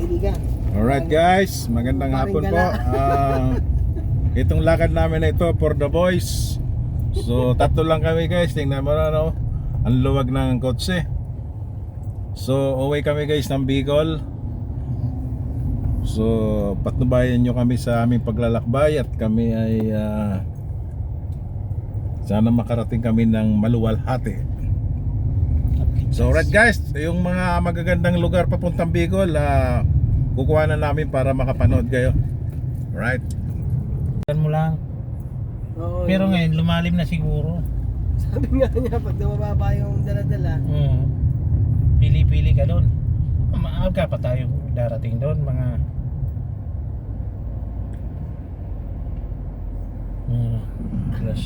kaibigan. Alright guys, magandang hapon po. Itong lakad namin na ito for the boys. So tatlo lang kami guys. Tingnan mo na, no? Ang luwag ng kotse. So uwi kami guys ng Bicol. So patnubayan nyo kami sa aming paglalakbay. At kami ay sana makarating kami ng Maluwalhati. So alright guys, yung mga magagandang lugar papuntang Bicol, kukuha na namin para makapanood kayo. Alright. Mo lang. Oo, Pero ngayon lumalim na siguro. sabi nga niya, pag dumababa yung dala-dala, Pili-pili ka doon. Maaga pa tayo darating doon, mga plus.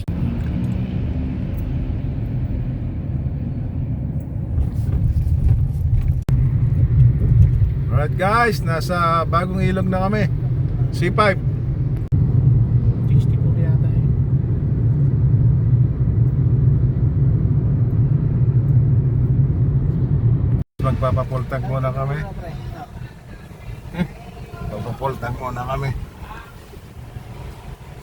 Alright guys, nasa bagong ilog na kami. C5. 64 yata eh. Magpapapultang muna kami. pre. Magpapultang muna kami.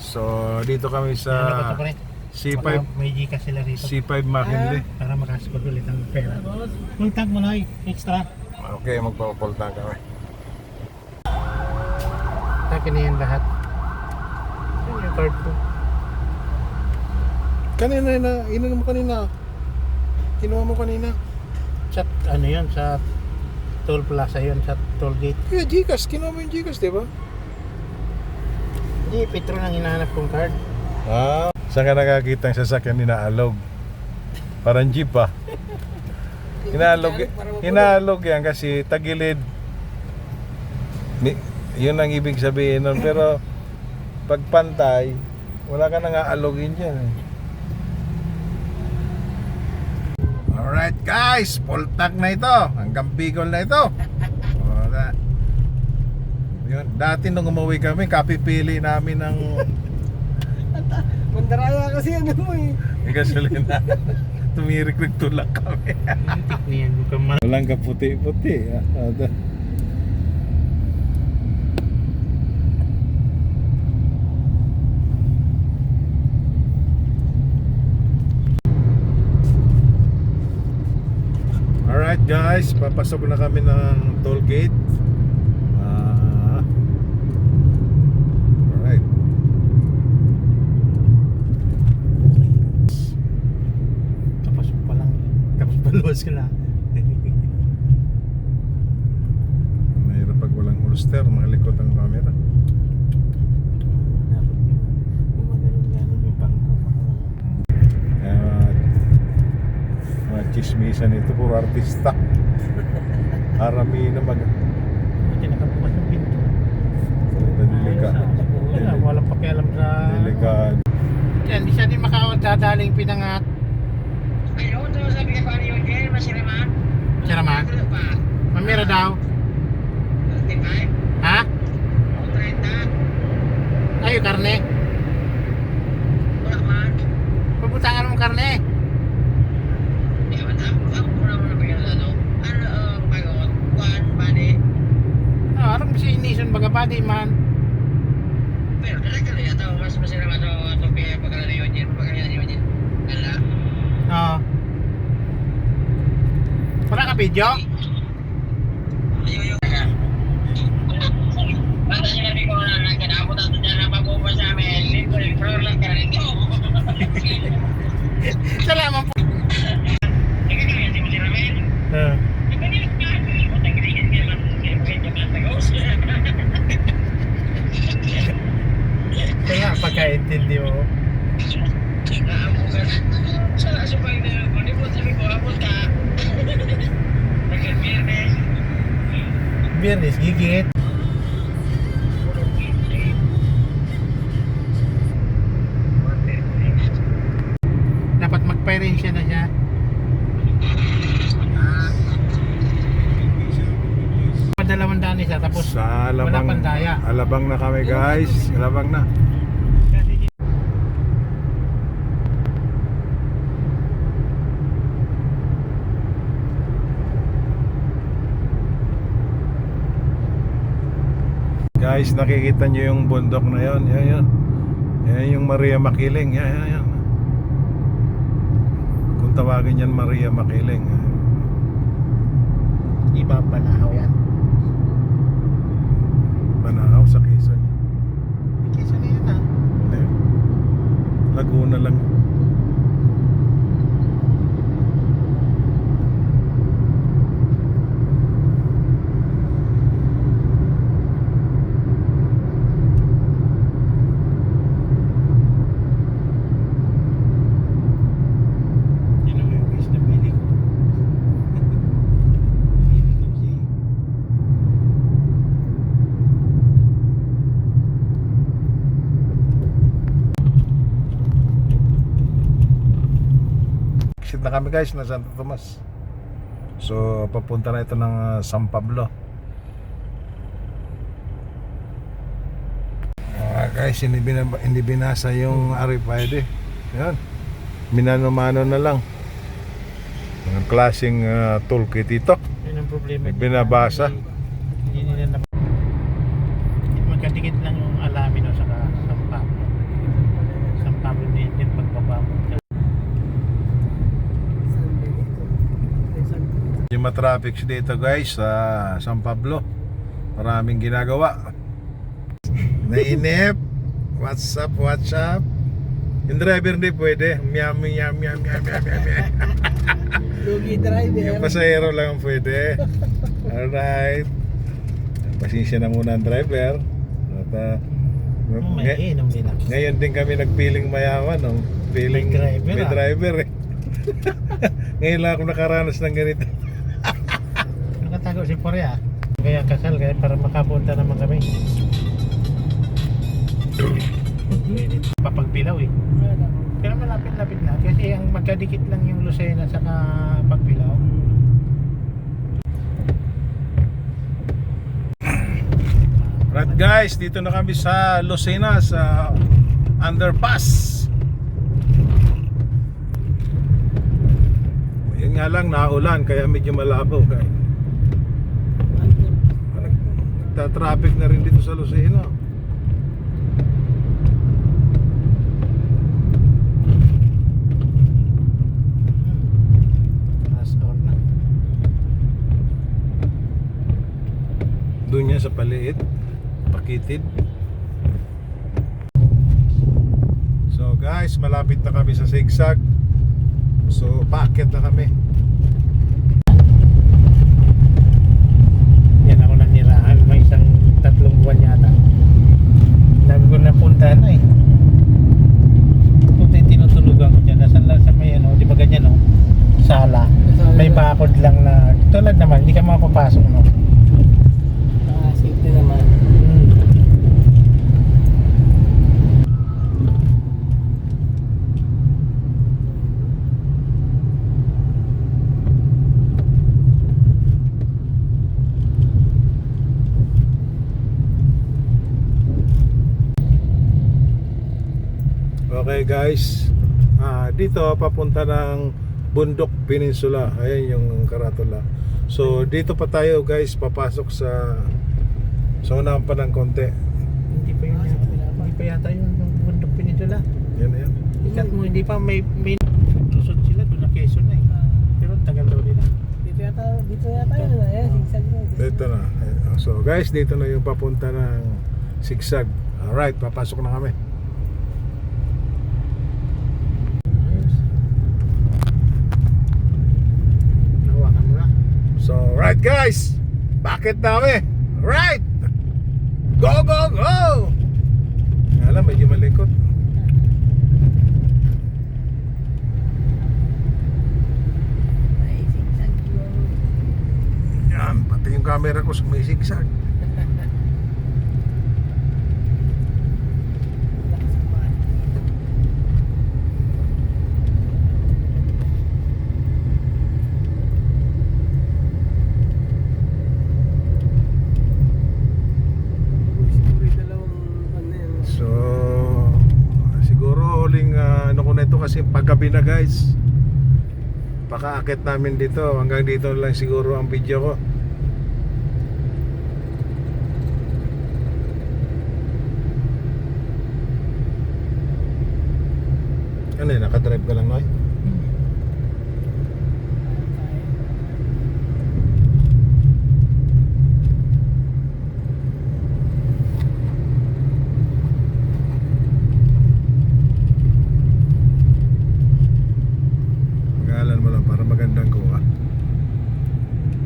So dito kami Ano ba sa ito, pre? C5. Baka may Gcash sila rito C5 Makindi. para makasipag ulit ang pera. Multag mo na extra. Okay, magpapapultang kami. Akin na yan lahat. Yan yung card ko. Kanina na, inan mo kanina. Kinuha mo kanina. Sa ano yun, sa toll plaza yun, sa toll gate. Kaya Gcash, kinuha mo yung Gcash, di ba? Hindi, Petro nang hinahanap kong card. Saan ka nakakita ang sasakyan inaalog? Parang jeep ah. Inaalog yan kasi tagilid. Yun ang ibig sabihin nun. Pero pag pantay, wala ka nang aalogin dyan eh. Alright guys, full tank na ito. Hanggang Bicol na ito. Yun, dati nung umuwi kami, kapipili namin ng Mandaraya kasi ano mo eh. may gasolina. Tumirik nagtulak kami. Tik niyan, mukhang mal... Walang kaputi-puti. Alright guys, papasok na kami ng toll gate. Alright. Kapasok pa lang. Tapos baluwas ka na. Mahirap pag walang holster, malikot ang camera. Dapat gumagaling-galing yung bangko. Mga chismisan ito, puro artista. Harami na Hindi nakabukas yung pinto. delikado. Wala, walang pakialam sa... Delikado. Yan, di siya din makadadaling Pinangat. Ayun, to sabi ka pa niyo, Jen, masiraman. Siraman? Ano pa? Mamira daw. 35? Ha? O 30? Ay, yung karne. Wala man. Pabutangan mo karne. Di ba, ako muna muna pa yun, ano? Ano, pagod? Kuhan, bani? Aram si Nison baga pa di man. Pero talaga na yata, mas masiraman ito kaya pagkala ni Jen, pagkala ni Jen. Ala? Oo. Wala ka video? Ayun, kaya. Bata niya nabi ko na nagkadapot ato dyan na pag-upa sa amin. Lingko, floor lang ka rin. Salamat po. Ikaw kaya, di mo siramin? Ah. Kaya pagkaintindi mo. Biyernes, gigit. Dapat mag-parent siya na siya. Padalawang daan isa tapos Sa wala Alabang, pandaya. Alabang na kami guys. Alabang na. Guys, nakikita nyo yung bundok na yon. Yan. Yan yung Maria Makiling. Yan. Kung tawagin yan Maria Makiling. Di ba Banahaw yan? Banahaw sa Quezon. Kesa na yan ah. Hindi. Laguna lang. Yun ang yung guys na bili ko. Bili ko siya. Exit na kami guys na Santo Tomas. So papunta na ito ng San Pablo. Guys, hindi binasa yung RFID. Yan. Minano-mano na lang. Ang klaseng toolkit ito. Yun ang problema. Binabasa. Hindi nila na... Magkadikit lang yung alamin o saka San Pablo. San Pablo din pagbaba mo. Yung matraffic dito guys sa San Pablo. Maraming ginagawa. Nainip. What's up? Yung driver hindi pwede. Miam. Lugi driver. Yung pasahero lang ang pwede. Alright. Pasensya na muna ang driver. At May inom din ako. ngayon din kami nagpiling mayaman. No? Piling, May driver, may driver eh. Ngayon lang ako nakaranas ng ganito. Nakatago si Korea. Kaya kasal kaya para makapunta naman kami. Papagpilaw eh. Pero malapit-lapit na kasi ang magkadikit lang yung Lucena sa Pagpilaw. Right guys, dito na kami sa Lucena sa underpass. Yun nga lang naulan kaya medyo malabo guys. Nagta-traffic na rin dito sa Lucena. Doon niya sa Paliit, Pakitid. So guys, malapit na kami sa Sigsag. So paakyat na kami. Yan ako nanirahan, may isang 3 buwan yata. Dami ko napunta na eh. Kung tinutulugan ko dyan, nasa may ano, di ba ganyan no? Sala. May bakod lang na, tulad naman, hindi ka makapapasok no? Safety naman. Okay guys, dito papunta ng Bundok Peninsula. Ayan yung karatula. So dito pa tayo guys, papasok sa unahan pa ng konti. Hindi pa yun yata. Hindi pa yata yung Bundok Peninsula. Yan. Ikat mo, hindi pa may lusot sila doon na Quezon na eh. Pero tagal daw nila. Dito yata yun na. Sigsag na. Dito na. So guys, dito na yung papunta ng Sigsag. Alright, papasok na kami. Nawakan mo na. So right guys, bakit dami? Right! Go! Alam, medyo malikot. Yan, pati yung camera ko sumisigsag. So siguro huling ano ko na ito kasi paggabi na guys. Pakaakit namin dito. Hanggang dito lang siguro ang video ko. Ano yun, nakadrive ka lang, Noy? Magalan mo lang para magandang kuha.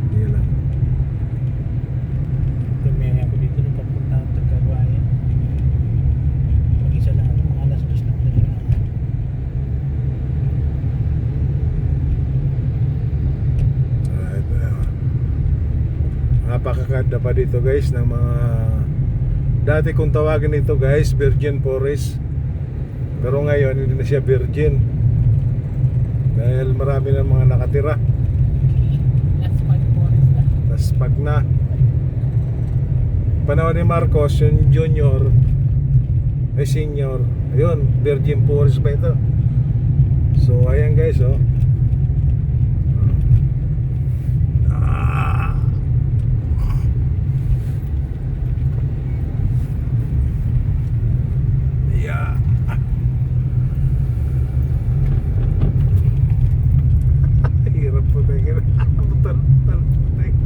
Hindi lang. Tumiyay ako dito nung papunta ako sa Cagayan. Mag-isa lang ako, mga alas 2 lang nila. Alright, napakaganda pa dito guys ng mga dati kung tawagin ito guys virgin forest, pero ngayon hindi na siya virgin dahil marami na mga nakatira. Tas pag na panahon ni Marcos yung junior ay senior, ayun virgin forest pa ito. So ayan guys, oh. Yeah. Hirap po tayo. Tal. Right.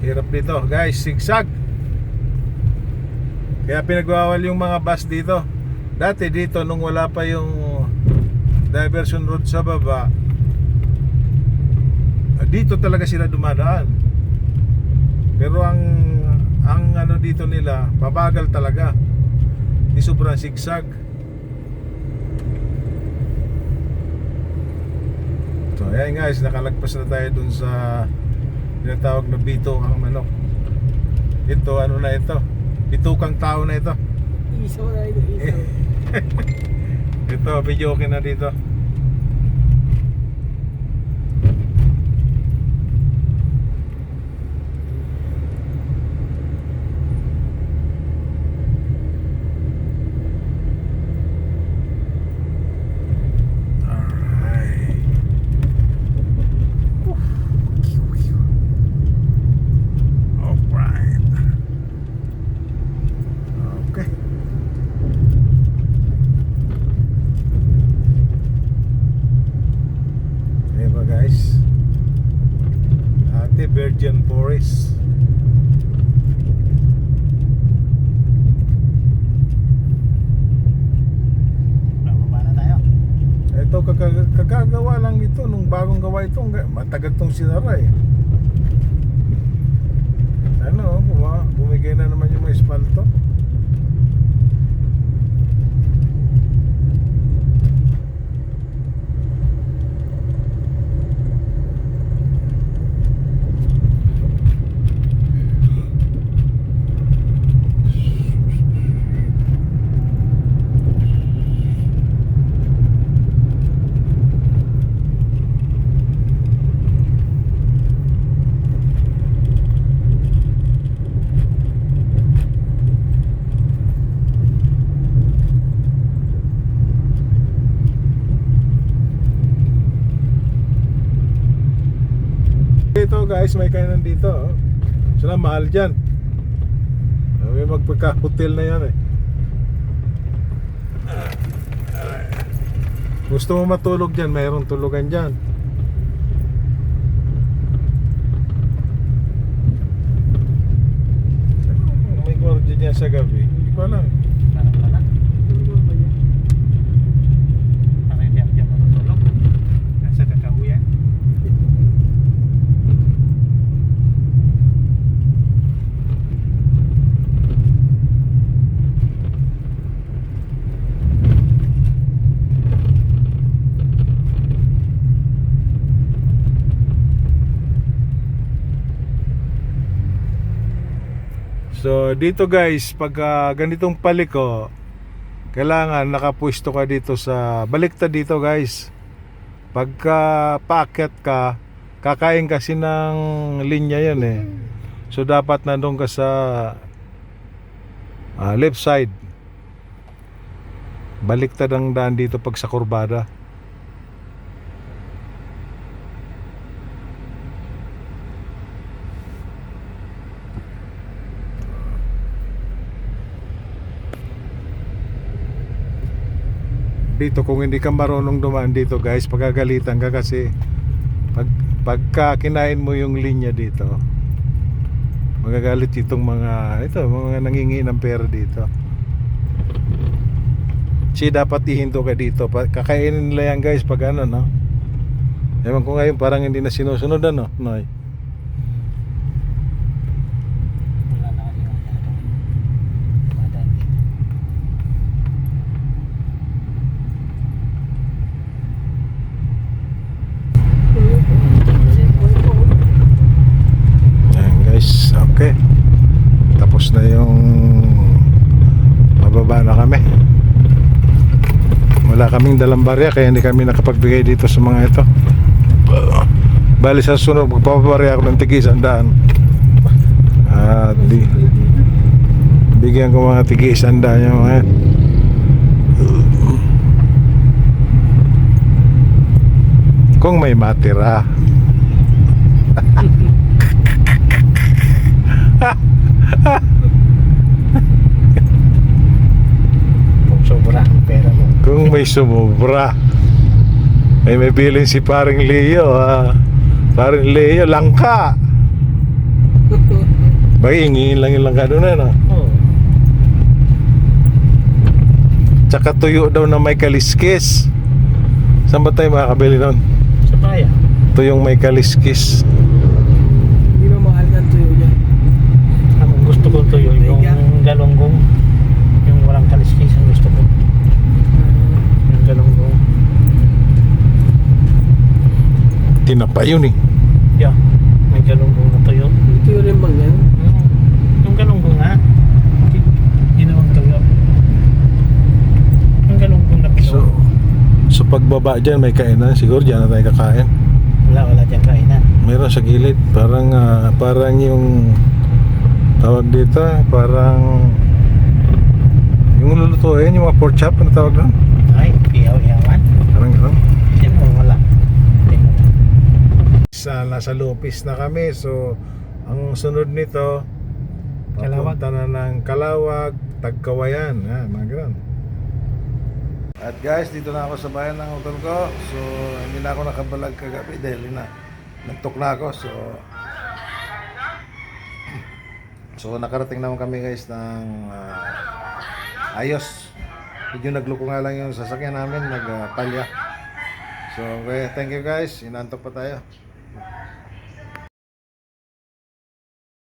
Hirap dito guys, zigzag. Kaya pinagwawal yung mga bus dito. Dati dito nung wala pa yung diversion road sa baba, dito talaga sila dumadaan. Pero ang ano dito nila, pabagal talaga. Di sobrang zigzag. So ayan guys, nakalagpas na tayo dun sa tinatawag na bito ang manok. Ito ano na ito? Bitukang tao na ito. Isaw na ito, isaw. Ito, video okay na dito. Alright. Alright. Okay. Ayan ba guys, Ate Virgin Forest. Bababa na tayo. Ito kagagawa lang ito. Nung bagong gawa ito, matagal tong sinara eh. Ano, bumigay na naman yung mga espalto. Dito guys, may kainan dito, oh. Sila mahal dyan. May magpagka-hotel na yan eh. Gusto mo matulog dyan, mayroong tulugan dyan. May kwarto dyan sa gabi. Hindi ko alam. Parang wala. Parang hindi ako dyan matutulog. Nasa kakahuyan. So dito guys, pag ganitong paliko, kailangan nakapwesto ka dito sa baliktad dito guys. Pagka paakyat ka, kakain kasi ng linya yan eh. So dapat nandun ka sa left side. Baliktad ang daan dito pag sa kurbada. dito kung hindi ka marunong dumaan dito guys, pagagalitan ka kasi pagka kinain mo yung linya dito, magagalit itong mga nangingi ng pera dito. Dapat ihinto ka dito, kakainin nila yan guys pag ano, no? Ewan ko ngayon parang hindi na sinusunod, ano, Noy? Wala na kasi dumadaan dito. Ayan guys, okay. Tapos na yung mababa na kami. Wala kaming dalang barya kaya hindi kami nakapagbigay dito sa mga ito. Bali sa sunod magpapabarya ako ng tig-100. At bigyan ko mga tig-100 yung mga yan. Kung may matira. Kung sobra ang pera mo. Kung may sumubra. Ay may bilin si paring Leo, paring Leo, langka. Bagay, hingin lang yung langka doon, ano? Oo. Tsaka tuyo daw na may kaliskis. Saan ba tayo makakabili nun? Sa bayan. Tuyong may kaliskis. Hindi mo mahal ng tuyo dyan. Ang gusto ko to yung galunggong. Yung walang kaliskis ang gusto ko. Yung galunggong. Tinapa yun eh. Yeah. May galunggong na tuyo. Yung tuyo rin bang yan? Yung galunggong nga. Ginawang tuyo. Yung galunggong na pilo. So pagbaba dyan may kainan. Siguro dyan na tayo kakain. Wala dyan kainan. Meron sa gilid. Parang yung tawag dito, parang yung lulutuin, yung mga pork chop, ano tawag doon? Ay, iyaw-iyawan. Parang gano'n. Sino wala. Nasa Lopis na kami, so ang sunod nito Kalawag. papunta na ng Kalawag, Tagkawayan, mga gano'n. At guys, dito na ako sa bayan ng hotel ko. So hindi na ako nakabalag kagabi dahil nantok na ako. So nakarating naman kami guys ng ayos. Medyo nagluko nga lang yung sasakyan namin, nagpalya. So okay, thank you guys, inantok pa tayo.